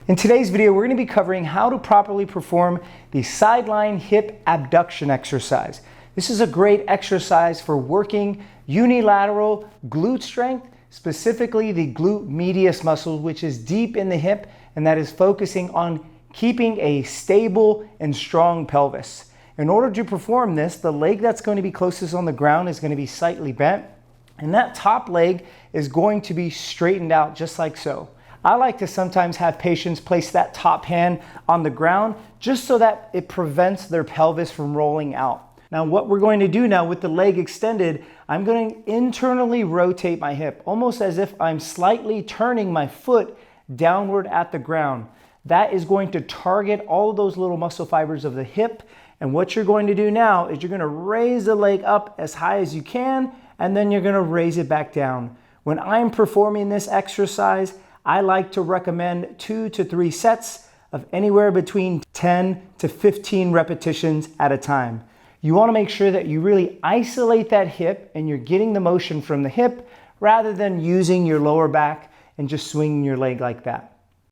In today's video, we're going to be covering how to properly perform the side lying hip abduction exercise. This is a great exercise for working unilateral glute strength, specifically the glute medius muscle, which is deep in the hip, and that is focusing on keeping a stable and strong pelvis. In order to perform this, the leg that's going to be closest on the ground is going to be slightly bent, and that top leg is going to be straightened out just like so. I like to sometimes have patients place that top hand on the ground just so that it prevents their pelvis from rolling out. Now what we're going to do now with the leg extended, I'm going to internally rotate my hip, almost as if I'm slightly turning my foot downward at the ground. That is going to target all of those little muscle fibers of the hip. And what you're going to do now is you're going to raise the leg up as high as you can, and then you're going to raise it back down. When I'm performing this exercise, I like to recommend 2 to 3 sets of anywhere between 10 to 15 repetitions at a time. You want to make sure that you really isolate that hip and you're getting the motion from the hip rather than using your lower back and just swinging your leg like that.